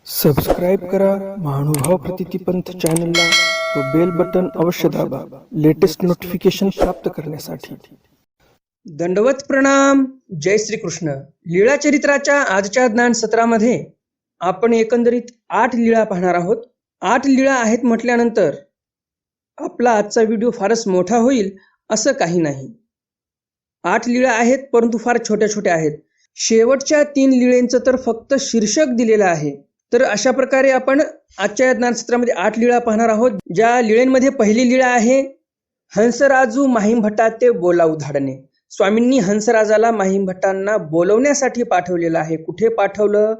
Subscribe करा महानुभाव प्रतितीपंथ चॅनलला व बेल बटन अवश्य दाबा लेटेस्ट नोटिफिकेशन प्राप्त करण्यासाठी। दंडवत प्रणाम। जय श्री कृष्ण। लीळा चरित्राच्या आजच्या ज्ञान सत्रामध्ये आपण एकंदरीत 8 लीळा पाहणार आहोत। 8 लीळा आहेत म्हटल्यानंतर आपला आजचा व्हिडिओ फारच मोठा होईल असं काही नाही। 8 लीळा आहेत परंतु फार छोट्या छोट्या आहेत। शेवटच्या 3 लीळेंचं तर फक्त शीर्षक दिलेलं आहे। तर अशा प्रकारे आपण आजच्या ज्ञानसत्रामध्ये 8 लीळा पाहणार आहोत। ज्या लीळेंमध्ये पहिली लीळा आहे हंसराजू माहीमभट्टा ते बोलावू धाडणे। स्वामींनी हंसराजाला माहीमभट्टांना बोलवण्यासाठी पाठवलेलं आहे। कुठे पाठवलं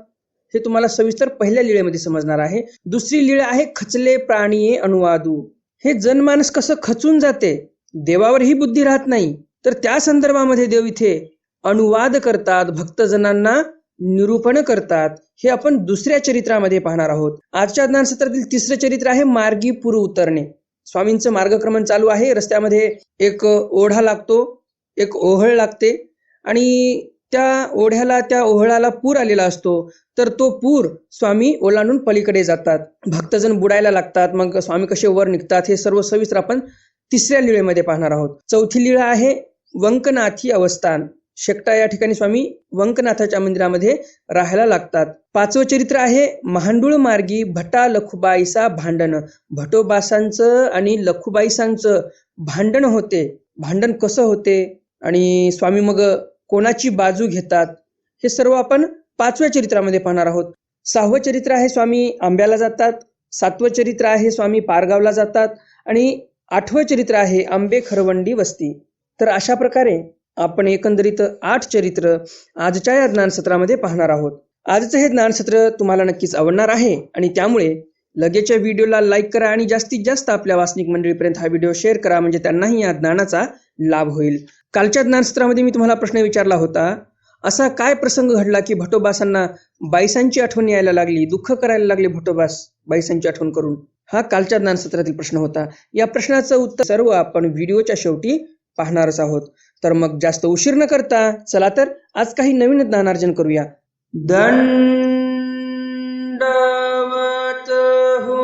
हे तुम्हाला सविस्तर पहिल्या लीळेमध्ये समजणार आहे। दुसरी लीळा आहे खचले प्राणीये अनुवादू। हे जनमानस कसं खचून जाते, देवावरही बुद्धी राहत नाही, तर त्या संदर्भामध्ये देव इथे अनुवाद करतात, भक्तजनांना निरूपण करतात। हे आपण दुसऱ्या चरित्रामध्ये पाहणार आहोत। आजच्या ज्ञानसत्रातील तिसरे चरित्र आहे मार्गी पूर उतरणे। स्वामींचं मार्गक्रमण चालू आहे। रस्त्यामध्ये एक ओढा लागतो, एक ओहळ लागते आणि त्या ओहळाला पूर आलेला असतो। तर तो पूर स्वामी ओलांडून पलीकडे जातात, भक्तजन बुडायला लागतात। मग स्वामी कसे वर निघतात हे सर्व सविस्तर आपण तिसऱ्या लीळेमध्ये पाहणार आहोत। चौथी लीळा आहे वंकनाथी अवस्थान। शेकटा या ठिकाणी स्वामी वंकनाथाच्या मंदिरामध्ये राहायला लागतात। 5वं चरित्र आहे महांडूळ मार्गी भटा लखुबाईसा भांडण। भटोबासांचं आणि लखुबाईसांचं भांडण होते। भांडण कसं होते आणि स्वामी मग कोणाची बाजू घेतात हे सर्व आपण 5व्या चरित्रामध्ये पाहणार आहोत। 6वं चरित्र आहे स्वामी आंब्याला जातात। 7वं चरित्र आहे स्वामी पारगावला जातात आणि 8वं चरित्र आहे आंबे खरवंडी वस्ती। तर अशा प्रकारे आपण एकंदरीत 8 चरित्र आजच्या या ज्ञानसत्रामध्ये पाहणार आहोत। आजचं हे ज्ञानसत्र तुम्हाला नक्कीच आवडणार आहे आणि त्यामुळे लगेचच्या व्हिडिओला लाईक करा आणि जास्तीत जास्त आपल्या वासनिक मंडळीपर्यंत हा व्हिडिओ शेअर करा, म्हणजे त्यांनाही या ज्ञानाचा लाभ होईल। कालच्या ज्ञानसत्रामध्ये मी तुम्हाला प्रश्न विचारला होता, असा काय प्रसंग घडला की भटोबासांना बाईसांची आठवण यायला लागली, दुःख करायला लागले भटोबास बाईसांची आठवण करून? हा कालच्या ज्ञानसत्रातील प्रश्न होता। या प्रश्नाचं उत्तर सर्व आपण व्हिडिओच्या शेवटी पाहणारच आहोत। तर मग जास्त उशीर न करता चला तर आज काही नवीन ज्ञानार्जन करूया। दंडवत हो।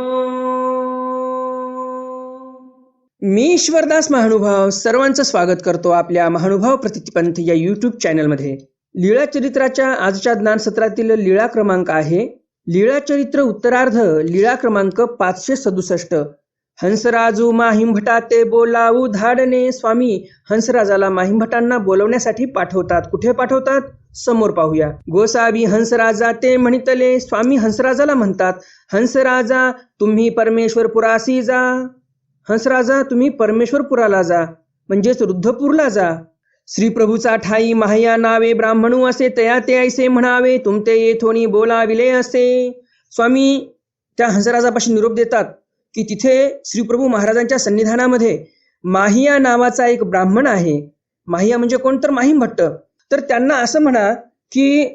मी ईश्वरदास महानुभाव सर्वांचं स्वागत करतो आपल्या महानुभाव प्रतितीपंथ या यूट्यूब चॅनलमध्ये। लीळा चरित्राच्या आजच्या ज्ञानसत्रातील लीळा क्रमांक आहे लीळा चरित्र उत्तरार्ध लीळा क्रमांक 567। हंसराजू माहीमभट्टा ते बोलावू धाडणे। स्वामी हंसराजाला माहीमभट्टांना बोलवण्यासाठी पाठवतात। कुठे पाठवतात समोर पाहूया। गोसावी हंसराजा ते म्हणितले। स्वामी हंसराजाला म्हणतात, हंसराजा तुम्ही परमेश्वरपुरासी जा। हंसराजा तुम्ही परमेश्वरपुराला जा, म्हणजेच रुद्धपूरला जा। श्री प्रभूचा ठाई माह्या नावे ब्राह्मणू असे तया ते ऐसे म्हणावे, तुमते येथोनी बोलाविले असे। स्वामी त्या हंसराजापाशी निरोप देतात की तिथे श्रीप्रभू महाराजांच्या सन्निधानामध्ये माहिया नावाचा एक ब्राह्मण आहे। माहिया म्हणजे कोण, तर माहीमभट्ट। तर त्यांना असं म्हणा की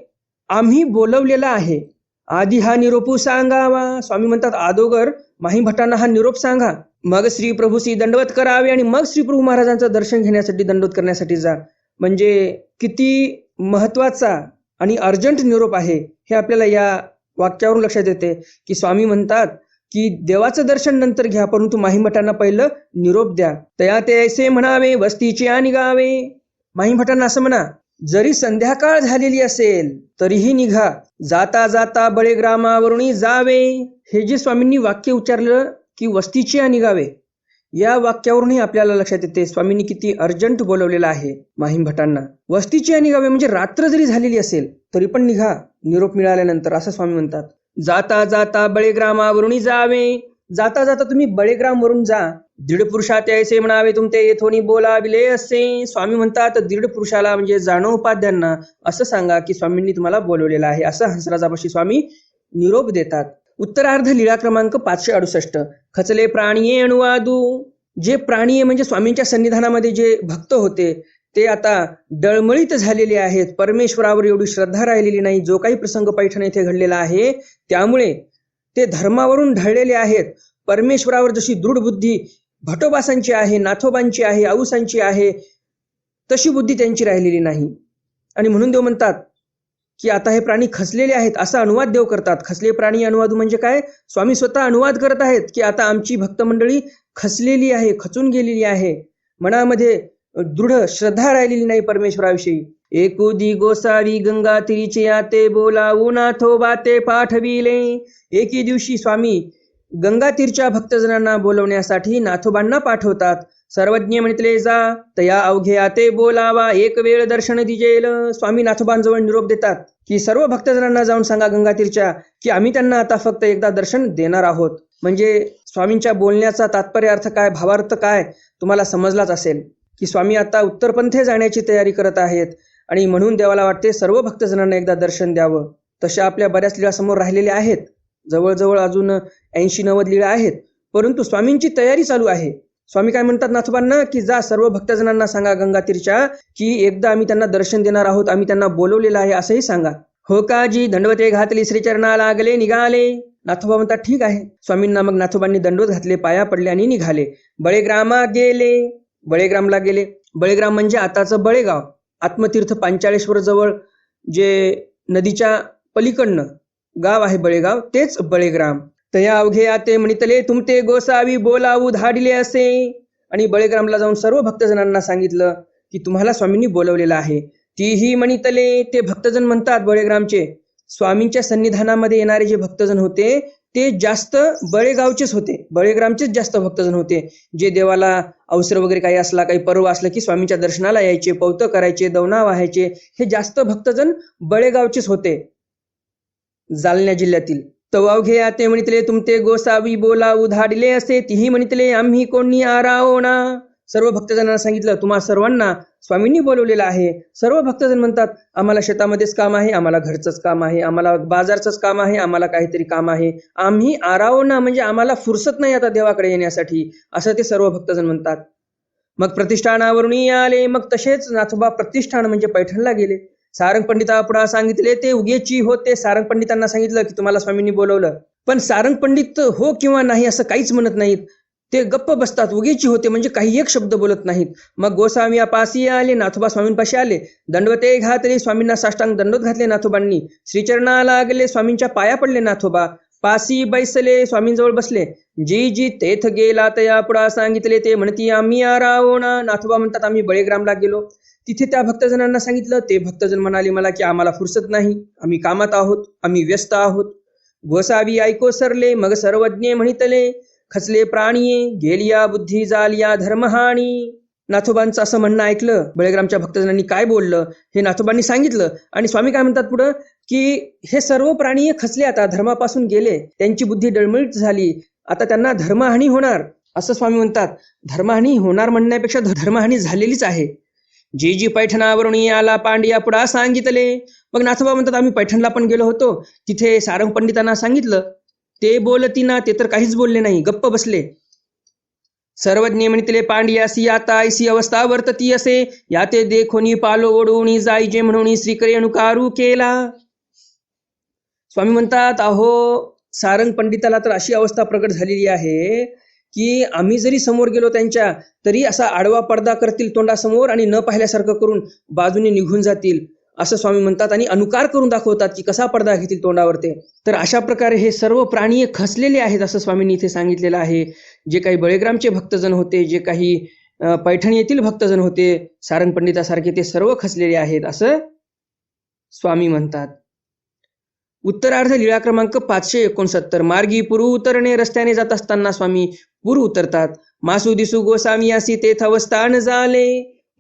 आम्ही बोलवलेला आहे, आधी हा निरोप सांगावा। स्वामी म्हणतात अगोदर माहीमभट्टांना हा निरोप सांगा, मग श्री प्रभूशी दंडवत करावे आणि मग श्रीप्रभू महाराजांचं दर्शन घेण्यासाठी दंडवत करण्यासाठी जा। म्हणजे किती महत्वाचा आणि अर्जंट निरोप आहे हे आपल्याला या वाक्यावरून लक्षात येते की स्वामी म्हणतात की देवाचं दर्शन नंतर घ्या, परंतु माहीमभट्टांना पहिलं निरोप द्या। तया ते ऐसे म्हणावे वस्तीची आणि गावे। माहीमभट्टांना असं म्हणा, जरी संध्याकाळ झालेली असेल तरीही निघा, जाता जाता बळेग्रामावरून जावे। हे जे स्वामींनी वाक्य उच्चारलं की वस्तीची आणि गावे, या वाक्यावरूनही आपल्याला लक्षात येते स्वामींनी किती अर्जंट बोलवलेलं आहे माहीमभट्टांना। वस्तीची आणि गावे म्हणजे रात्र जरी झालेली असेल तरी पण निघा निरोप मिळाल्यानंतर, असं स्वामी म्हणतात। जाता जाता बळेग्रामावरून जावे। जाता जाता तुम्ही बळेग्रामवरून जा। दीड पुरुषात ऐसे म्हणावे, तुमते येथोनी बोलाविले असे। स्वामी म्हणतात दीड पुरुषाला म्हणजे जानोपाध्यांना असं सांगा की स्वामींनी तुम्हाला बोलवलेलं आहे, असं हंसराजापाशी स्वामी निरोप देतात। उत्तरार्ध लीळा क्रमांक 568 खचले प्राणीये अनुवादू। जे प्राणीये म्हणजे स्वामींच्या सन्निधानामध्ये जे भक्त होते ते आता डळमळीत झालेले आहेत। परमेश्वरावर एवढी श्रद्धा राहिलेली नाही। जो काही प्रसंग पैठण येथे घडलेला आहे त्यामुळे ते धर्मावरून ढळलेले आहेत। परमेश्वरावर जशी दृढ बुद्धी भटोबासांची आहे, नाथोबांची आहे, आऊसांची आहे, तशी बुद्धी त्यांची राहिलेली नाही। आणि म्हणून देव म्हणतात की आता हे प्राणी खचलेले आहेत असा अनुवाद देव करतात. खचले प्राणी अनुवाद म्हणजे काय? स्वामी स्वतः अनुवाद करत आहेत की आता आमची भक्त मंडळी खचलेली आहे, खचून गेलेली आहे, मनामध्ये दृढ श्रद्धा राहिलेली नाही परमेश्वराविषयी. एकुदी गोसावी गंगा तिरीचे आते बोलावू नाथोबा ते पाठविले. एके दिवशी स्वामी गंगा तीरच्या भक्तजनांना बोलवण्यासाठी नाथोबांना पाठवतात. सर्वज्ञ म्हणतले जा तया अवघे आते बोलावा एक वेळ दर्शन दिजेल. स्वामी नाथोबांजवळ निरोप देतात की सर्व भक्तजनांना जाऊन सांगा गंगा तीरच्या की आम्ही त्यांना आता फक्त एकदा दर्शन देणार आहोत. म्हणजे स्वामींच्या बोलण्याचा तात्पर्य अर्थ काय, भावार्थ काय तुम्हाला समजलाच असेल की स्वामी आता उत्तरपंथे जाण्याची तयारी करत आहेत आणि म्हणून देवाला वाटते सर्व भक्तजनांना एकदा दर्शन द्यावं. तशा आपल्या बऱ्याच लीळा समोर राहिलेल्या आहेत, जवळजवळ अजून 80-90 लीळा आहेत, परंतु स्वामींची तयारी चालू आहे. स्वामी काय म्हणतात नाथोबांना की जा सर्व भक्तजनांना सांगा गंगा तीरच्या की एकदा आम्ही त्यांना दर्शन देणार आहोत, आम्ही त्यांना बोलवलेलं आहे असंही सांगा. हो काजी दंडवते घातली श्रीचरणा लागले निघाले. नाथोबा म्हणतात ठीक आहे. स्वामींना मग नाथोबांनी दंडवत घातले, पाया पडले आणि निघाले. बळेग्रामा गेले. बळेग्रामला गेले. बळेग्राम म्हणजे आताचं बळेगाव, आत्मतीर्थ पांचाळेश्वर जवळ जे नदीच्या पलीकडनं गाव आहे बळेगाव, तेच बळेग्राम. तया अवघे आते म्हणितले तुमते गोसावी बोलावू धाडिले असे. आणि बळेग्रामला जाऊन सर्व भक्तजनांना सांगितलं की तुम्हाला स्वामींनी बोलवलेलं आहे. तीही म्हणितले, ते भक्तजन म्हणतात बळेग्रामचे, स्वामींच्या सन्निधानामध्ये येणारे जे भक्तजन होते ते जास्त बळेगावचेच होते, बळेग्रामचेच जास्त भक्तजन होते. जे देवाला अवसर वगैरे काही असला, काही पर्व असलं की स्वामींच्या दर्शनाला यायचे, पौतं करायचे, दवना व्हायचे, हे जास्त भक्तजन बळेगावचेच होते जालना जिल्ह्यातील. तवावघे आते म्हणितले तुमते गोसावी बोलावू धाडिले असे. तीही म्हणितले आम्ही कोणी आराओ ना. सर्व भक्तजनांना सांगितलं तुम्हा सर्वांना स्वामींनी बोलवलेलं आहे. सर्व भक्तजन म्हणतात आम्हाला शेतामध्येच काम आहे, आम्हाला घरचंच काम आहे, आम्हाला बाजारचंच काम आहे, आम्हाला काहीतरी काम आहे, आम्ही आराओ ना म्हणजे आम्हाला फुरसत नाही आता देवाकडे येण्यासाठी, असं ते सर्व भक्तजन म्हणतात. मग प्रतिष्ठानावरून आले. मग तसेच नाथोबा प्रतिष्ठान म्हणजे पैठणला गेले. सारंग पंडितापुढे सांगितले, ते उगेची होते. सारंग पंडितांना सांगितलं की तुम्हाला स्वामींनी बोलवलं, पण सारंग पंडित हो किंवा नाही असं काहीच म्हणत नाहीत, ते गप्प बसतात. उगेची होते म्हणजे काही एक शब्द बोलत नाहीत. मग गोसावी पासी आले. नाथोबा स्वामींपाशी आले. दंडवते घातले. स्वामींना साष्टांग दंडवत घातले नाथोबांनी. श्रीचरणाला गेले. स्वामींच्या पाया पडले नाथोबा. पासी बैसले. स्वामींजवळ बसले. जी जी तेथ गेला तया पुढा सांगितले ते म्हणती आम्ही आराओ ना. नाथोबा म्हणतात आम्ही बळेग्रामला गेलो. तिथे त्या भक्तजनांना सांगितलं. ते भक्तजन म्हणाले मला की आम्हाला फुरसत नाही, आम्ही कामात आहोत, आम्ही व्यस्त आहोत. गोसावी ऐको सरले. मग सर्वज्ञ म्हणितले खचले प्राणीये गेलिया बुद्धी जालिया धर्महानी. नाथोबांचं असं म्हणणं ऐकलं. बळेग्रामच्या भक्तजनांनी काय बोललं हे नाथोबांनी सांगितलं. आणि स्वामी काय म्हणतात पुढं की हे सर्व प्राणी खचले, आता धर्मापासून गेले, त्यांची बुद्धी डळमळीत झाली, आता त्यांना धर्महानी होणार असं स्वामी म्हणतात. धर्महानी होणार म्हणण्यापेक्षा धर्महानी झालेलीच आहे. जी जी पैठणावरून आला पांडिया पुढा सांगितले. मग नाथोबा म्हणतात आम्ही पैठणला पण गेलो होतो, तिथे सारंग पंडितांना सांगितलं, ते बोलती ना, ते तर काहीच बोलले नाही, गप्प बसले. सर्वज्ञ म्हणितले पांडियासी आता ऐसी अवस्था वर्तती असे, याते देखोनी पालो ओढून जाईजे म्हणून श्रीकरे अनुकारू केला. स्वामी म्हणतात अहो सारंग पंडिताला तर अशी अवस्था प्रकट झालेली आहे की आम्ही जरी समोर गेलो त्यांच्या तरी असा आडवा पडदा करतील तोंडासमोर आणि न पाहिल्यासारखं करून बाजूने निघून जातील असं स्वामी म्हणतात आणि अनुकार करून दाखवतात की कसा पडदा घेतील तोंडावर ते. तर अशा प्रकारे हे सर्व प्राणी खचलेले आहेत असं स्वामींनी इथे सांगितलेलं आहे. जे काही बळेग्रामचे भक्तजन होते, जे काही पैठण येथील भक्तजन होते सारंग पंडितासारखे, ते सर्व खचलेले आहेत असं स्वामी म्हणतात. उत्तरार्ध लीळा क्रमांक 569. मार्गी पुरू उतरणे. रस्त्याने जात असताना स्वामी पुरू उतरतात. मासू दिसू गोसामियासी तेथ अवस्थान झाले.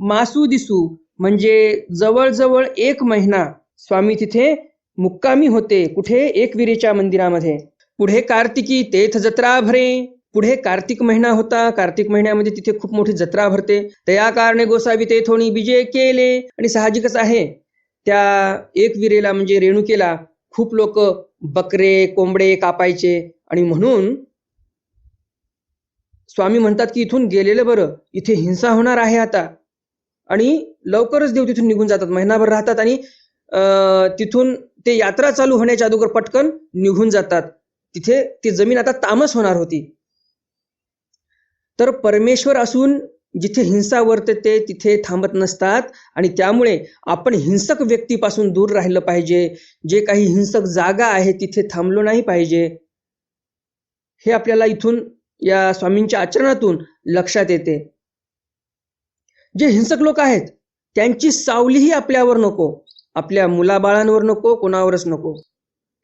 मासू दिसू म्हणजे जवळजवळ 1 महिना स्वामी तिथे मुक्कामी होते. कुठे? एकविरेच्या मंदिरामध्ये. पुढे कार्तिकी तेथ जत्रा भरे. पुढे कार्तिक महिना होता. कार्तिक महिन्यामध्ये तिथे खूप मोठी जत्रा भरते. त्या कारणे गोसावी तेथोनी विजय केले. आणि साहजिकच आहे त्या एकविरेला म्हणजे रेणुकेला खूप लोक बकरे कोंबडे कापायचे आणि म्हणून स्वामी म्हणतात की इथून गेलेलं बरं, इथे हिंसा होणार आहे आता. आणि लवकरच देव तिथून निघून जातात, महिनाभर राहतात आणि तिथून ते यात्रा चालू होण्याच्या अगोदर पटकन निघून जातात. तिथे ती जमीन आता तामस होणार होती. तर परमेश्वर असून जिथे हिंसा वर्तते तिथे थांबत नसतात आणि त्यामुळे आपण हिंसक व्यक्तीपासून दूर राहिलं पाहिजे. जे काही हिंसक जागा आहे तिथे थांबलो नाही पाहिजे. हे आपल्याला इथून या स्वामींच्या आचरणातून लक्षात येते. जे हिंसक लोक आहेत त्यांची सावलीही आपल्यावर नको, आपल्या मुलाबाळांवर नको, कोणावरच नको.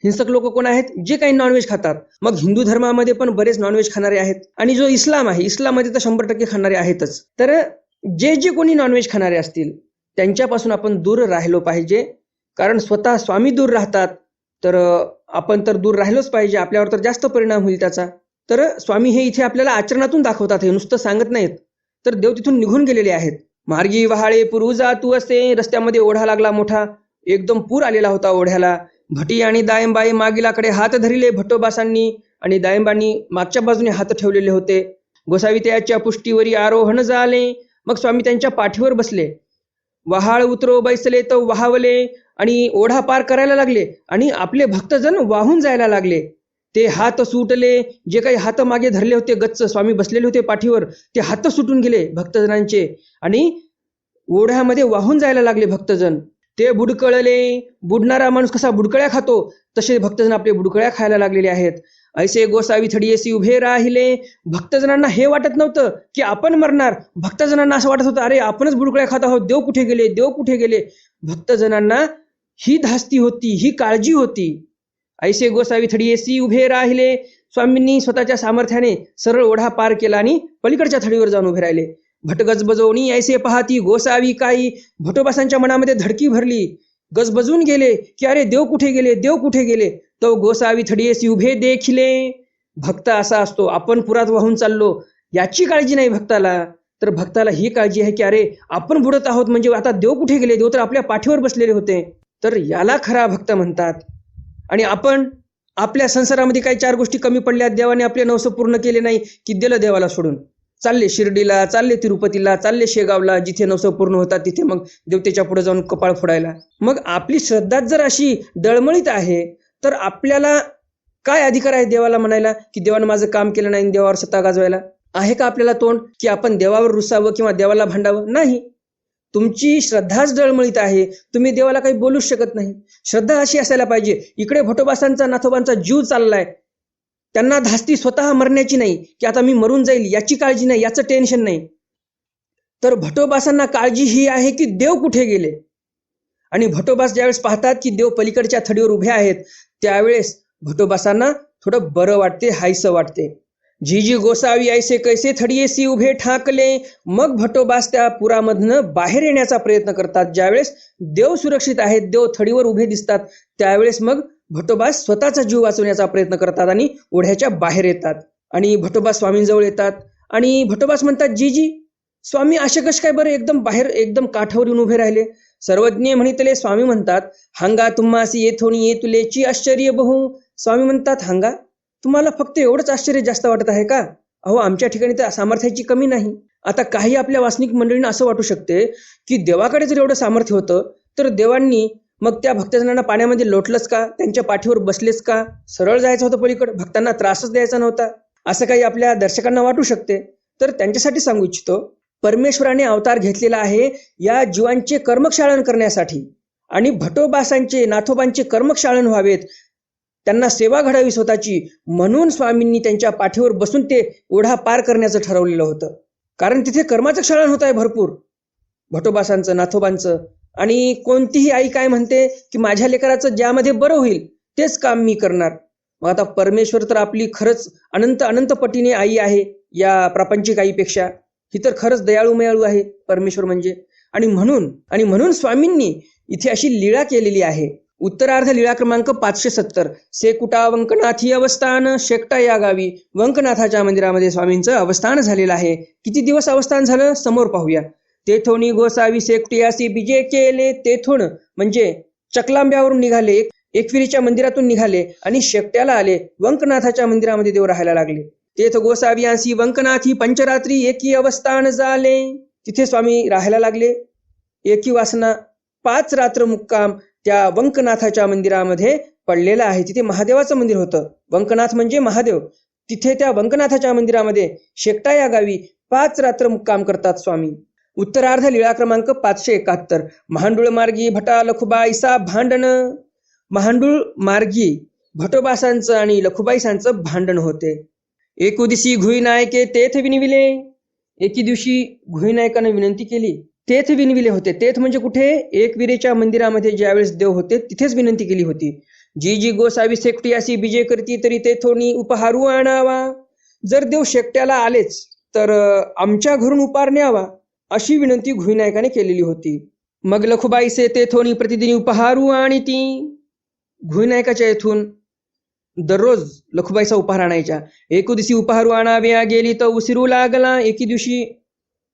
हिंसक लोक कोण आहेत? जे काही नॉनव्हेज खातात. मग हिंदू धर्मामध्ये पण बरेच नॉनव्हेज खाणारे आहेत आणि जो इस्लाम आहे, इस्लाममध्ये तर 100% खाणारे आहेतच. तर जे जे कोणी नॉनव्हेज खाणारे असतील त्यांच्यापासून आपण दूर राहिलो पाहिजे. कारण स्वतः स्वामी दूर राहतात तर आपण तर दूर राहिलोच पाहिजे. आपल्यावर तर जास्त परिणाम होईल त्याचा. तर स्वामी हे इथे आपल्याला आचरणातून दाखवतात, हे नुसतं सांगत नाहीत. तर देव तिथून निघून गेलेले आहेत. मार्गी वहाळे पुरू जातू असे, रस्त्यामध्ये ओढा लागला मोठा, एकदम पूर आलेला होता ओढ्याला. भटी आणि दायंबाई मागिलाकडे हात धरिले भटोबासांनी आणि दायंबांनी मागच्या बाजूने हात ठेवलेले होते. गोसावी त्याच्या पुष्टीवरी आरोहण झाले. मग स्वामी त्यांच्या पाठीवर बसले. वहाळ उतरो बैसले तो वाहवले आणि ओढा पार करायला लागले आणि आपले भक्तजन वाहून जायला लागले. ते हात सुटले, जे काही हात मागे धरले होते गच्च स्वामी बसलेले होते पाठीवर, ते हात सुटून गेले भक्तजनांचे आणि ओढ्यामध्ये वाहून जायला लागले भक्तजन. ते बुडकळले. बुडणारा माणूस कसा बुडकळ्या खातो तसे भक्तजन आपले बुडकळ्या खायला लागलेले आहेत. ऐसे गोसावी थडीयेसी उभे राहिले. भक्तजनांना हे वाटत नव्हतं की आपण मरणार. भक्तजनांना असं वाटत होतं, अरे आपणच बुडकळ्या खात आहोत, देव कुठे गेले, देव कुठे गेले. भक्तजनांना ही धास्ती होती, ही काळजी होती. ऐसे गोसावी थडीयेसी उभे राहिले. स्वामींनी स्वतःच्या सामर्थ्याने सरळ ओढा पार केला आणि पलीकडच्या थडीवर जाऊन उभे राहिले. भट गजबजवणी ऐसे पाहती गोसावी काही. भटोबासांच्या मनामध्ये धडकी भरली. गजबजून गेले की अरे देव कुठे गेले, देव कुठे गेले. तो गोसावी थडीयेसी उभे देखिले. भक्त असा असतो, आपण पुरात वाहून चाललो याची काळजी नाही भक्ताला. तर भक्ताला ही काळजी आहे की अरे आपण बुडत आहोत, म्हणजे आता देव कुठे गेले, देव तर आपल्या पाठीवर बसलेले होते. तर याला खरा भक्त म्हणतात. आणि आपण आपल्या संसारामध्ये काही 4 गोष्टी कमी पडल्या, देवाने आपले नवस पूर्ण केले नाही की दिलं देवाला सोडून. चालले शिर्डीला, चालले तिरुपतीला, चालले शेगावला, जिथे नवस पूर्ण होतात तिथे मग देवतेच्या पुढे जाऊन कपाळ फोडायला. मग आपली श्रद्धा जर अशी डळमळीत आहे तर आपल्याला काय अधिकार आहे देवाला म्हणायला की देवानं माझं काम केलं नाही, देवावर सत्ता गाजवायला? आहे का आपल्याला तोंड की आपण देवावर रुसावं किंवा देवाला भांडावं? नाही. तुमची श्रद्धाच डळमळीत आहे, तुम्ही देवाला काही बोलूच शकत नाही. श्रद्धा अशी असायला पाहिजे, इकडे भटोबासांचा नाथोबांचा जीव चाललाय, त्यांना धास्ती स्वतः मरण्याची नाही की आता मी मरून जाईल याची काळजी नाही, याचं टेन्शन नाही. तर भटोबासांना काळजी ही आहे की देव कुठे गेले. आणि भटोबास ज्यावेळेस पाहतात की देव पलीकडच्या थडीवर उभे आहेत त्यावेळेस भटोबासांना थोडं बरं वाटते, हायसं वाटते. जी गोसावी ऐसे कैसे थडीयेसी उभे ठाकले. मग भटोबास त्या पुरामधनं बाहेर येण्याचा प्रयत्न करतात. ज्यावेळेस देव सुरक्षित आहेत, देव थडीवर उभे दिसतात, त्यावेळेस मग भटोबास स्वतःचा जीव वाचवण्याचा प्रयत्न करतात आणि ओढ्याच्या बाहेर येतात. आणि भटोबास स्वामींजवळ येतात आणि भटोबास म्हणतात, जी स्वामी असे कश काय बरं एकदम बाहेर, एकदम काठावर येऊन उभे राहिले. सर्वज्ञ म्हणितले. स्वामी म्हणतात, हांगा तुम्हासी येथोनी येतुलेची आश्चर्य बहु. स्वामी म्हणतात, हांगा तुम्हाला फक्त एवढंच आश्चर्य जास्त वाटत आहे का? अहो आमच्या ठिकाणी तर सामर्थ्याची कमी नाही. आता काही आपल्या वासनिक मंडळींना असं वाटू शकते की देवाकडे जर एवढं सामर्थ्य होतं तर देवांनी मग त्या भक्तजनांना पाण्यामध्ये लोटलंच का, त्यांच्या पाठीवर बसलेच का, सरळ जायचं होतं पलीकडे, भक्तांना त्रासच द्यायचा नव्हता, असं काही आपल्या दर्शकांना वाटू शकते. तर त्यांच्यासाठी सांगू इच्छितो, परमेश्वराने अवतार घेतलेला आहे या जीवांचे कर्मक्षालन करण्यासाठी आणि भटोबासांचे नाथोबांचे कर्मक्षालन व्हावेत, त्यांना सेवा घडावी स्वतःची, म्हणून स्वामींनी त्यांच्या पाठीवर बसून ते ओढा पार करण्याचं ठरवलेलं होतं. कारण तिथे कर्माचं क्षालन होत आहे भरपूर भटोबासांचं, नाथोबांचं. आणि कोणतीही आई काय म्हणते की माझ्या लेकराचं ज्यामध्ये बरं होईल तेच काम मी करणार. मग आता परमेश्वर तर आपली खरंच अनंत अनंत पटीने आई आहे या प्रापंचिक आईपेक्षा. ही तर खरंच दयाळू मयाळू आहे परमेश्वर म्हणजे. आणि म्हणून स्वामींनी इथे अशी लीळा केलेली आहे. उत्तरार्ध लीळा क्रमांक 570. सेकुटा वंकनाथी अवस्थान. शेकटा या गावी वंकनाथाच्या मंदिरामध्ये स्वामींचं अवस्थान झालेलं आहे. किती दिवस अवस्थान झालं समोर पाहूया. तेथोनी गोसावी सेकुटियासी बिजे केले. तेथून म्हणजे चकलांब्यावरून निघाले, एकविरीच्या मंदिरातून निघाले आणि शेकट्याला आले. वंकनाथाच्या मंदिरामध्ये देव राहायला लागले. तेथ गोसावियांसी वंकनाथी पंचरात्री एकी अवस्थान झाले. तिथे स्वामी राहायला लागले. एकी वासना 5 रात्र मुक्काम त्या वंकनाथाच्या मंदिरामध्ये पडलेला आहे. तिथे महादेवाचं मंदिर होतं. वंकनाथ म्हणजे महादेव. तिथे त्या वंकनाथाच्या मंदिरामध्ये शेकटा या गावी 5 रात्र मुक्काम करतात स्वामी. उत्तरार्ध लीळा क्रमांक 571. महांडूळ मार्गी भटा लखुबाईसा भांडण. महांडूळ मार्गी भटोबासांचं आणि लखुबाईसांचं भांडण होते. एकू दिवशी घुईनायके तेथ विनविले. एके दिवशी घुईनायकानं विनंती केली. तेथ विनविले होते. तेथ म्हणजे कुठे? एकविरेच्या मंदिरामध्ये ज्यावेळेस देव होते तिथेच विनंती केली होती. जी जी गोसावी शेकटी अशी बीजे करती तरी तेथोनी उपहारू आणावा. जर देव शेकट्याला आलेच तर आमच्या घरून उपार न्यावा अशी विनंती घुईनायकाने केलेली होती. मग लखुबाईसे तेथोनी प्रतिदिनी उपहारू आणीती. घुईनायकाच्या येथून दररोज लखुबाईचा उपहार आणायच्या. एकू दिवशी उपहारू आणाव्या गेली तर उशिरू लागला. एके दिवशी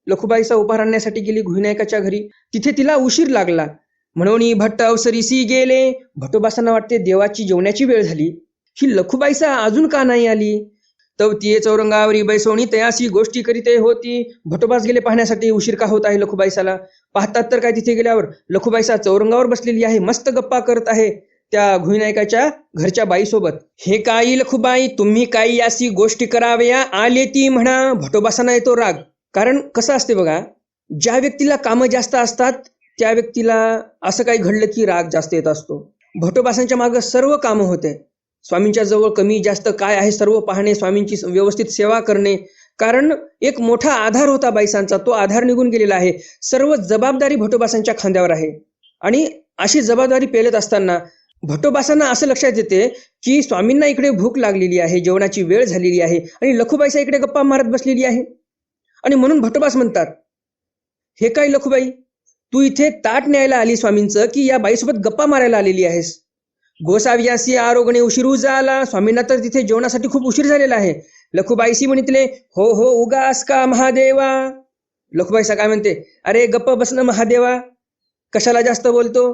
लखुबाईचा उपहार आणण्यासाठी गेली घुईनायकाच्या घरी. तिथे तिला उशीर लागला. म्हणून भट्ट अवसरीसी गेले. भटोबासांना वाटते देवाची जेवण्याची वेळ झाली. ही लखुबाईसा अजून का नाही आली? तव तिये चौरंगावरी बैसवणी तयासी गोष्टी करीते होती. भटोबास गेले पाहण्यासाठी. उशीर का होत आहे लखुबाईसाला? पाहतात तर काय तिथे गेल्यावर लखुबाईसा चौरंगावर बसलेली आहे, मस्त गप्पा करत आहे त्या घुईनायकाच्या घरच्या बाईसोबत. हे काही लखुबाई, तुम्ही काही अशी गोष्टी कराव्या आले ती म्हणा. भटोबासांना येतो राग. कारण कसं असते बघा, ज्या व्यक्तीला कामं जास्त असतात त्या व्यक्तीला असं काही घडलं की राग जास्त येत असतो. भटोबासांच्या मागं सर्व कामं होते. स्वामींच्या जवळ कमी जास्त काय आहे सर्व पाहणे, स्वामींची व्यवस्थित सेवा करणे. कारण एक मोठा आधार होता बाईसांचा, तो आधार निघून गेलेला आहे. सर्व जबाबदारी भटोबासांच्या खांद्यावर आहे. आणि अशी जबाबदारी पेलत असताना भटोबासांना असं लक्षात येते की स्वामींना इकडे भूक लागलेली आहे, जेवणाची वेळ झालेली आहे आणि लखुबाईसा इकडे गप्पा मारत बसलेली आहे. आणि म्हणून भटोबास म्हणतात, हे काय लखुबाई, तू इथे ताट न्यायला आली स्वामींचं की या बाईसोबत गप्पा मारायला आलेली आहेस? गोसाव्यासी आरोग्याने उशीरू झाला. स्वामींना तर तिथे जेवणासाठी खूप उशीर झालेला आहे. लखुबाईसी म्हणितले, हो हो उगास का महादेवा. लखुबाईसा काय म्हणते, अरे गप्प बसणं महादेवा, कशाला जास्त बोलतो?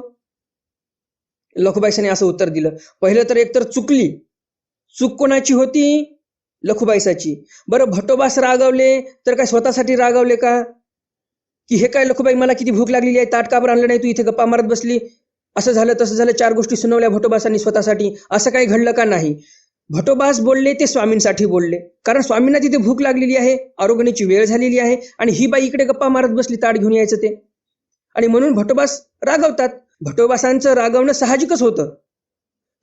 लखुबाईसाने असं उत्तर दिलं. पहिलं तर एकतर चुकली. चूक कोणाची होती? लखुबाईसाची. बरं भटोबास रागवले तर काय स्वतःसाठी रागवले का? की हे काय लखुबाई, मला किती भूक लागलेली आहे, ताट का बरं आणलं नाही, तू इथे गप्पा मारत बसली, असं झालं तसं झालं, 4 गोष्टी सुनावल्या भटोबासांनी स्वतःसाठी. असं काही घडलं का? नाही. भटोबास बोलले ते स्वामींसाठी बोलले. कारण स्वामींना तिथे भूक लागलेली आहे, आरोग्याची वेळ झालेली आहे आणि ही बाई इकडे गप्पा मारत बसली, ताट घेऊन यायचं ते. आणि म्हणून भटोबास रागवतात. भटोबासांचं रागवणं साहजिकच होतं.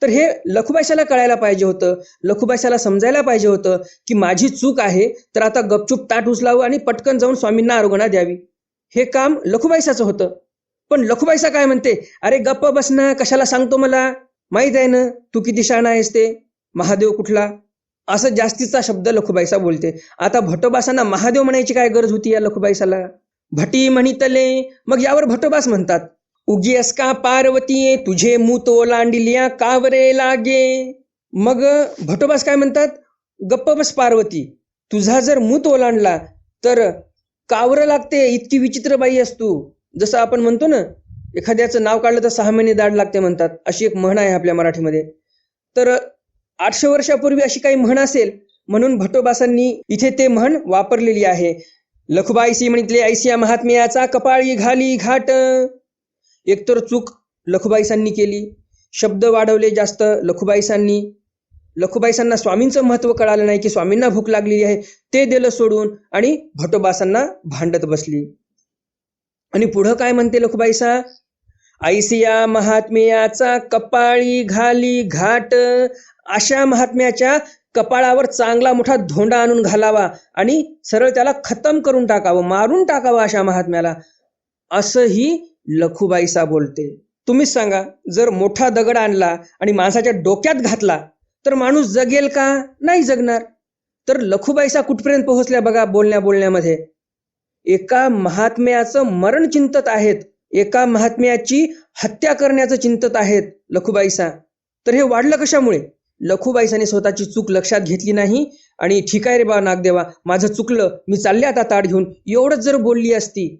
तर हे लखुबाईसाला कळायला पाहिजे होतं, लखुबाईसाला समजायला पाहिजे होतं की माझी चूक आहे, तर आता गपचूप ताट उचलावं आणि पटकन जाऊन स्वामींना आरोग्य द्यावी. हे काम लखुबाईसाचं होतं. पण लखुबाईसा काय म्हणते, अरे गप्प बस ना, कशाला सांगतो, मला माहित आहे ना तू किती शहाणा आहेस, ते महादेव कुठला, असं जास्तीचा शब्द लखुबाईसा बोलते. आता भटोबासांना महादेव म्हणायची काय गरज होती या लखुबाईसाला? भटी म्हणितले. मग यावर भटोबास म्हणतात, उगीस का पार्वती तुझे मूत ओलांडिल्या कावरे लागे. मग भटोबास काय म्हणतात, गप्प बस पार्वती, तुझा जर मूत ओलांडला तर कावरं लागते, इतकी विचित्र बाई आहेस तू. जसं आपण म्हणतो ना, एखाद्याचं नाव काढलं तर 6 महिने दाढ लागते म्हणतात, अशी एक म्हण आहे आपल्या मराठीमध्ये. तर 800 वर्षापूर्वी अशी काही म्हण असेल म्हणून भटोबासांनी इथे ते म्हण वापरलेली आहे. लखुबाईसी म्हणितले ऐसिया महात्म्याचा कपाळी घाली घाट. एकतर चूक लखुबाईसांनी केली, शब्द वाढवले जास्त लखुबाईसांनी. लखुबाईसांना स्वामींचं महत्व कळालं नाही की स्वामींना भूक लागलेली आहे, ते दिलं सोडून आणि भटोबासांना भांडत बसली. आणि पुढं काय म्हणते लखुबाईसा, ऐसिया महात्म्याचा कपाळी घाली घाट. अशा महात्म्याच्या कपाळावर चांगला मोठा धोंडा आणून घालावा आणि सरळ त्याला खतम करून टाकावं, मारून टाकावं अशा महात्म्याला, असंही लखुबाईसा बोलते. तुम्हीच सांगा, जर मोठा दगड आणला आणि माणसाच्या डोक्यात घातला तर माणूस जगेल का? नाही जगणार. तर लखुबाईसा कुठपर्यंत पोहोचल्या बघा बोलण्यामध्ये. एका महात्म्याचं मरण चिंतत आहेत, एका महात्म्याची हत्या करण्याचं चिंतत आहेत लखुबाईसा. तर हे वाढलं कशामुळे? लखुबाईसाने स्वतःची चूक लक्षात घेतली नाही आणि ठीक आहे रे बा नागदेवा, माझं चुकलं, मी चालले आता ताट घेऊन, एवढंच जर बोलली असती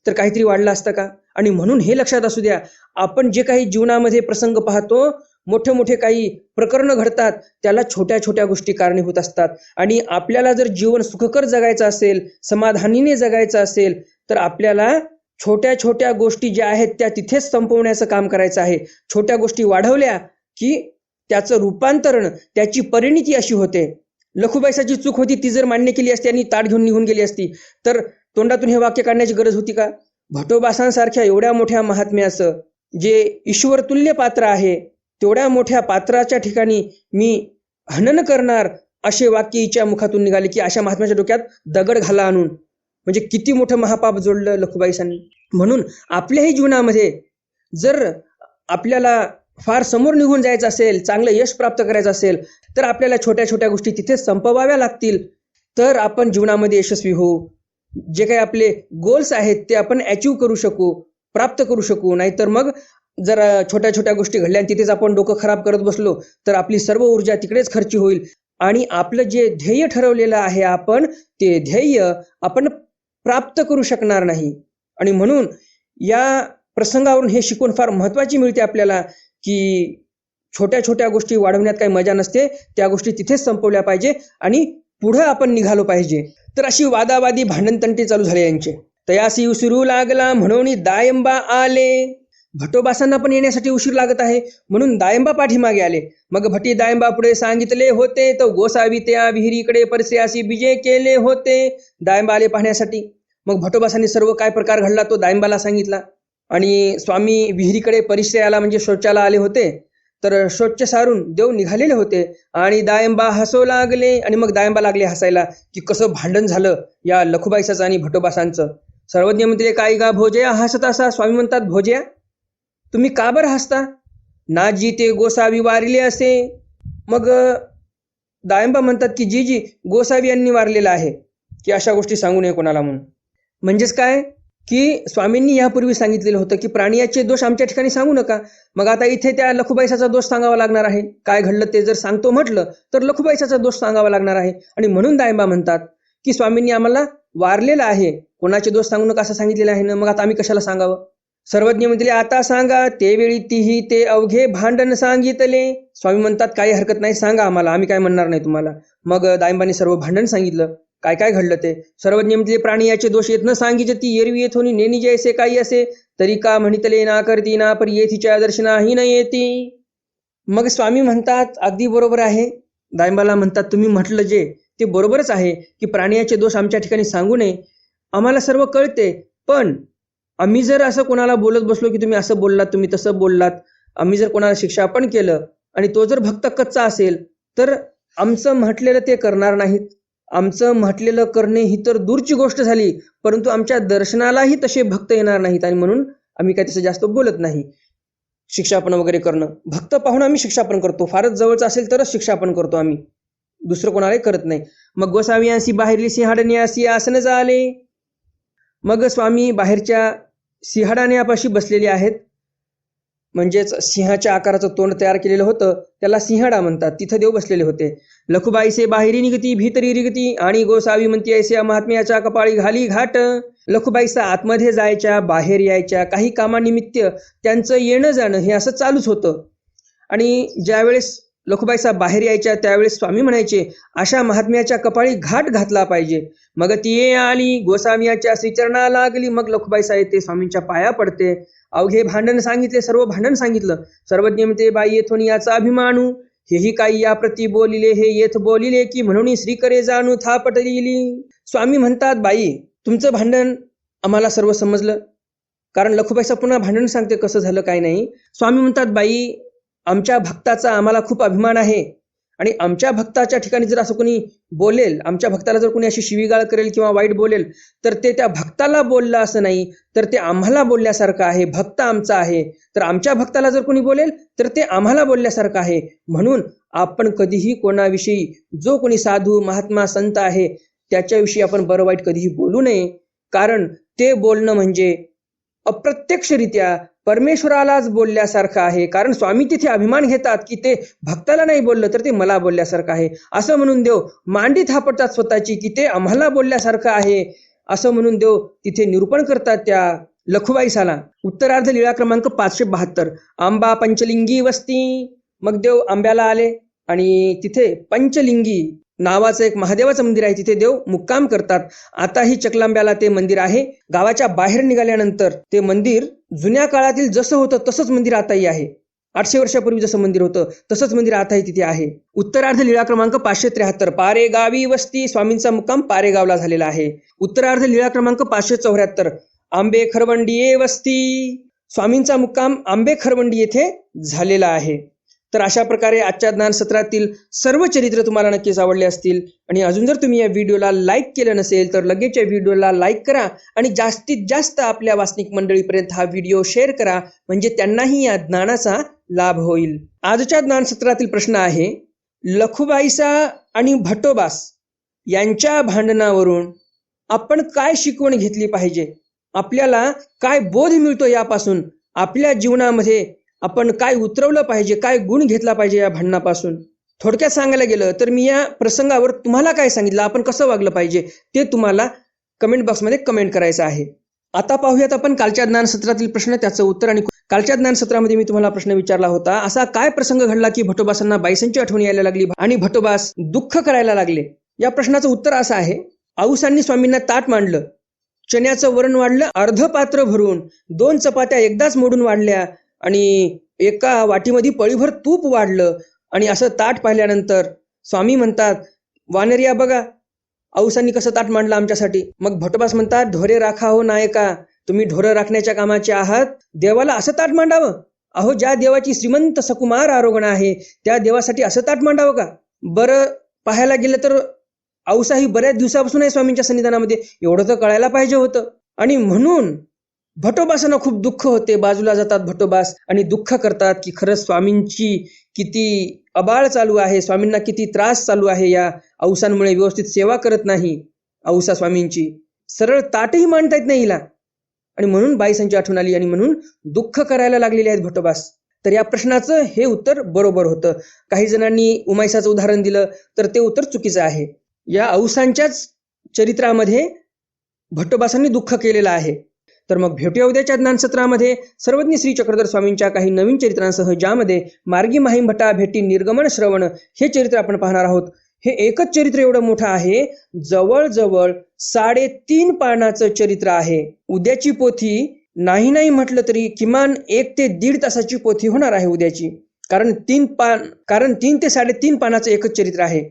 तर काहीतरी वाढलं असतं का? आणि म्हणून हे लक्षात असू द्या, आपण जे काही जीवनामध्ये प्रसंग पाहतो, मोठे मोठे काही प्रकरण घडतात, त्याला छोट्या छोट्या गोष्टी कारणीभूत असतात. आणि आपल्याला जर जीवन सुखकर जगायचं असेल, समाधानीने जगायचं असेल, तर आपल्याला छोट्या छोट्या गोष्टी ज्या आहेत त्या तिथेच संपवण्याचं काम करायचं आहे. छोट्या गोष्टी वाढवल्या की त्याचं रूपांतरण, त्याची परिणिती अशी होते लखुबाईसाची चूक होती ती जर मान्य केली असती आणि ताट घेऊन निघून गेली असती तर तोंडातून हे वाक्य काढण्याची गरज होती का? भटोबासांसारख्या एवढ्या मोठ्या महात्म्याचं जे ईश्वर तुल्य पात्र आहे तेवढ्या मोठ्या पात्राच्या ठिकाणी मी हनन करणार असे वाक्य हिच्या मुखातून निघाले की अशा महात्म्याच्या डोक्यात दगड घाला आणून. म्हणजे किती मोठं महापाप जोडलं लखुबाईसांनी. म्हणून आपल्याही जीवनामध्ये जर आपल्याला फार समोर निघून जायचं असेल, चांगलं यश प्राप्त करायचं असेल तर आपल्याला छोट्या छोट्या गोष्टी तिथे संपवाव्या लागतील तर आपण जीवनामध्ये यशस्वी होऊ. जे काही आपले गोल्स आहेत ते आपण अचीव करू शकू, प्राप्त करू शकू. नाहीतर मग जर छोट्या छोट्या गोष्टी घडल्या आणि तिथेच आपण डोकं खराब करत बसलो तर आपली सर्व ऊर्जा तिकडेच खर्ची होईल आणि आपलं जे ध्येय ठरवलेलं आहे आपण ते ध्येय आपण प्राप्त करू शकणार नाही. आणि म्हणून या प्रसंगावरून हे शिकवण फार महत्त्वाची मिळते आपल्याला की छोट्या छोट्या गोष्टी वाढवण्यात काही मजा नसते, त्या गोष्टी तिथेच संपवल्या पाहिजे आणि पुढं आपण निघालो पाहिजे. तर अशी वादावादी भांडणतंटे चालू झाले यांचे. तयासी उशिरू लागला म्हणून दायंबा आले. भटोबासांना पण येण्यासाठी उशीर लागत आहे म्हणून दायंबा पाठीमागे आले. मग भटी दायंबा पुढे सांगितले होते तर गोसावी त्या विहिरीकडे परस्यासी विजय केले होते. दायंबा आले पाहण्यासाठी. मग भटोबासांनी सर्व काय प्रकार घडला तो दायंबाला सांगितला आणि स्वामी विहिरीकडे परिश्रयाला म्हणजे शौचाला आले होते. तर शौच सारून देव निघालेले होते आणि दायंबा हसू लागले. आणि मग दायंबा लागले हसायला की कसं भांडण झालं या लखुबाईसाचं आणि भटोबासांचं. सर्वज्ञ म्हणते काय गा भोजया हसत असा. स्वामी म्हणतात भोजया तुम्ही का बरं हसता? नाजी ते गोसावी वारले असे. मग दायंबा म्हणतात की जी गोसावी यांनी वारलेला आहे की अशा गोष्टी सांगू नये कोणाला म्हणून. म्हणजेच काय की स्वामींनी यापूर्वी सांगितलेलं होतं की प्राणियाचे दोष आमच्या ठिकाणी सांगू नका. मग आता इथे त्या लखुबाईसाचा दोष सांगावा लागणार आहे. काय घडलं ते जर सांगतो म्हटलं तर लखुबाईसाचा दोष सांगावा लागणार आहे. आणि म्हणून दायंबा म्हणतात की स्वामींनी आम्हाला वारलेला आहे, कोणाचे दोष सांगू नका असं सांगितलेलं आहे ना, मग आता आम्ही कशाला सांगावं? सर्वज्ञ म्हणले आता सांगा. ते वेळी तीही ते अवघे भांडण सांगितले. स्वामी म्हणतात काही हरकत नाही, सांगा आम्हाला, आम्ही काय म्हणणार नाही तुम्हाला. मग दायंबाने सर्व भांडण सांगितलं, काय काय घडलं ते. सर्वज्ञ म्हणले प्राणी याचे दोष येत न सांगितले ती एरवी येत होनी नेनी जैसे काही असे तरी का म्हणितले ना करती ना पर येथीच्या दर्शनाही न येती. मग स्वामी म्हणतात अगदी बरोबर आहे. दायंबाला म्हणतात तुम्ही म्हटलं जे ते बरोबरच आहे की प्राण्याचे दोष आमच्या ठिकाणी सांगू नये, आम्हाला सर्व कळते. पण आम्ही जर असं कोणाला बोलत बसलो की तुम्ही असं बोललात, तुम्ही तसं बोललात, आम्ही जर कोणाला शिक्षा पण केलं आणि तो जर भक्त कच्चा असेल तर आमचं म्हटलेलं ते करणार नाहीत. आमचं म्हटलेलं करणे ही तर दूरची गोष्ट झाली, परंतु आमच्या दर्शनालाही तसे भक्त येणार नाहीत आणि म्हणून आम्ही काय तसं जास्त बोलत नाही. शिक्षापन वगैरे करणं, भक्त पाहून आम्ही शिक्षापन करतो, फारच जवळचं असेल तरच शिक्षापन करतो आम्ही, दुसरं कोणालाही करत नाही. मग गोसावी अशी बाहेरली सिंहाडणी अशी आसन झाले. मग स्वामी बाहेरच्या सिंहाडाण्यापाशी बसलेले आहेत, म्हणजेच सिंहाच्या आकाराचं तोंड तयार केलेलं होतं त्याला सिंहाडा म्हणतात, तिथं देव बसलेले होते. लखुबाईसे बाहेरी निघती भीतरी रिगती आणि गोसावी म्हणती ऐसे महात्म्याच्या कपाळी घाली घाट. लखुबाईसा आतमध्ये जायच्या, बाहेर यायच्या, काही कामानिमित्त त्यांचं येणं जाणं हे असं चालूच होतं. आणि ज्यावेळेस लखुबाईसा बाहेर यायच्या त्यावेळेस स्वामी म्हणायचे अशा महात्म्याच्या कपाळी घाट घातला पाहिजे. मग ती ये आली गोसावियाच्या श्रीचरणा लागली. मग लखुबाईसा येते, स्वामींच्या पाया पडते. अवघे भांडण सांगितले, सर्व भांडण सांगितलं. सर्वज्ञ म्हणते बाई येथून याचा अभिमानू हेही काही या प्रती बोलिले, हे येथ बोलिले की म्हणून श्रीकरे जाणू थापटलेली. स्वामी म्हणतात बाई तुमचं भांडण आम्हाला सर्व समजलं. कारण लखुबाईसा पुन्हा भांडण सांगते कसं झालं काय नाही. स्वामी म्हणतात बाई आमच्या भक्ताचा आम्हाला खूप अभिमान आहे आणि आमच्या भक्ताच्या ठिकाणी जर असं कोणी बोलेल, आमच्या भक्ताला जर कोणी अशी शिवीगाळ करेल किंवा वाईट बोलेल तर ते त्या भक्ताला बोललं असं नाही, तर ते आम्हाला बोलल्यासारखं आहे. भक्त आमचा आहे तर आमच्या भक्ताला जर कोणी बोलेल तर ते आम्हाला बोलल्यासारखं आहे. म्हणून आपण कधीही कोणाविषयी, जो कोणी साधू महात्मा संत आहे त्याच्याविषयी आपण बरं वाईट कधीही बोलू नये. कारण ते बोलणं म्हणजे अप्रत्यक्षरित्या परमेश्वरालाच बोलल्यासारखं आहे. कारण स्वामी तिथे अभिमान घेतात की ते भक्ताला नाही बोललं तर ते मला बोलल्यासारखं आहे असं म्हणून देव मांडी थापडतात स्वतःची की ते आम्हाला बोलल्यासारखं आहे असं म्हणून देव तिथे निरूपण करतात त्या लखुबाईसाला. उत्तरार्ध लीळा क्रमांक 572. आंबा पंचलिंगी वस्ती. मग देव आंब्याला आले आणि तिथे पंचलिंगी नावाचं एक महादेवाचं मंदिर आहे, तिथे देव मुक्काम करतात. आताही चकलांब्याला ते मंदिर आहे. गावाच्या बाहेर निघाल्यानंतर ते मंदिर जुन्या काळातील जसं होतं तसंच मंदिर आताही आहे. 800 वर्षापूर्वी जसं मंदिर होतं तसंच मंदिर आताही तिथे आहे. उत्तरार्ध लीळा क्रमांक 573 पारेगावी वस्ती स्वामींचा मुक्काम पारेगावला झालेला आहे. उत्तरार्ध लीळा क्रमांक 574 आंबे खरवंडी ये वस्ती स्वामींचा मुक्काम आंबे खरवंडी येथे झालेला आहे. तर अशा प्रकारे आजच्या ज्ञान सत्रातील सर्व चरित्र तुम्हाला नक्कीच आवडले असतील. आणि अजून जर तुम्ही या व्हिडिओला लाईक केलं नसेल तर लगेच या व्हिडिओला लाईक करा आणि जास्तीत जास्त आपल्या वाचनिक मंडळीपर्यंत हा व्हिडिओ शेअर करा, म्हणजे त्यांनाही या ज्ञानाचा लाभ होईल. आजच्या ज्ञान सत्रातील प्रश्न आहे, लखुबाईसा आणि भटोबास यांच्या भांडणावरून आपण काय शिकवण घेतली पाहिजे, आपल्याला काय बोध मिळतो, यापासून आपल्या जीवनामध्ये आपण काय उतरवलं पाहिजे, काय गुण घेतला पाहिजे या भांडणापासून. थोडक्यात सांगायला गेलं तर मी या प्रसंगावर तुम्हाला काय सांगितलं, आपण कसं वागलं पाहिजे ते तुम्हाला कमेंट बॉक्समध्ये कमेंट करायचं आहे. आता पाहूयात आपण कालच्या ज्ञान सत्रातील प्रश्न, त्याचं उत्तर. आणि कालच्या ज्ञान सत्रामध्ये मी तुम्हाला प्रश्न विचारला होता, असा काय प्रसंग घडला की भटोबासांना बाईसांची आठवण यायला लागली आणि भटोबास दुःख करायला लागले. या प्रश्नाचं उत्तर असं आहे, आऊसांनी स्वामींना ताट मांडलं, चण्याचं वरण वाढलं अर्ध पात्र भरून, 2 चपात्या एकदाच मोडून वाढल्या आणि एका वाटीमध्ये पळीभर तूप वाढलं. आणि असं ताट पाहिल्यानंतर स्वामी म्हणतात, वानरिया बघा आऊसांनी कसं ताट मांडलं आमच्यासाठी. मग भटोबास म्हणतात, ढोरे राखा हो नायका, तुम्ही ढोरं राखण्याच्या कामाचे आहात, देवाला असं ताट मांडावं? अहो, ज्या देवाची श्रीमंत सकुमार आरोगण आहे त्या देवासाठी असं ताट मांडावं का? बरं, पाहायला गेलं तर आऊसाही बऱ्याच दिवसापासून आहे स्वामींच्या सन्निधानामध्ये, एवढं तर कळायला पाहिजे होतं. आणि म्हणून भटोबासांना खूप दुःख होते. बाजूला जातात भटोबास आणि दुःख करतात की खरंच स्वामींची किती अबाळ चालू आहे, स्वामींना किती त्रास चालू आहे, या आऊसांमुळे व्यवस्थित सेवा करत नाही आऊसा स्वामींची, सरळ ताटही मांडता येत नाही हिला. आणि म्हणून बाईसांची आठवण आली आणि म्हणून दुःख करायला लागलेले आहेत भटोबास. तर या प्रश्नाचं हे उत्तर बरोबर होतं. काही जणांनी उमाईसाचं उदाहरण दिलं तर ते उत्तर चुकीचं आहे. या आऊसांच्याच चरित्रामध्ये भटोबासांनी दुःख केलेलं आहे. तर मग भेटूया उद्याच्या ज्ञान सत्रामध्ये सर्वज्ञ श्री चक्रधर स्वामींच्या काही नवीन चरित्रांसह, ज्यामध्ये मार्गी माहीम भटा भेटी निर्गमन श्रवण हे चरित्र आपण पाहणार आहोत. हे एकच चरित्र एवढं मोठं आहे, जवळजवळ 3.5 पानाचं चरित्र आहे. उद्याची पोथी नाही म्हटलं तरी किमान 1 ते 1.5 तासाची पोथी होणार आहे उद्याची, कारण 3 ते 3.5 पानाचं एकच चरित्र आहे.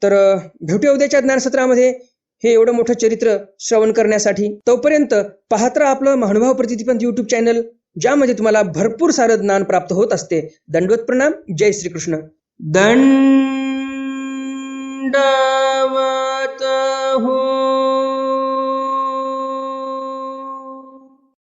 तर भेटूया उद्याच्या ज्ञान सत्रामध्ये हे एवढं मोठं चरित्र श्रवण करण्यासाठी. तोपर्यंत पाहत राहा आपलं महानुभाव प्रतितीपंथ युट्यूब चॅनल, ज्यामध्ये तुम्हाला भरपूर सारं ज्ञान प्राप्त होत असते. दंडवत प्रणाम. जय श्रीकृष्ण. दंडवत हो.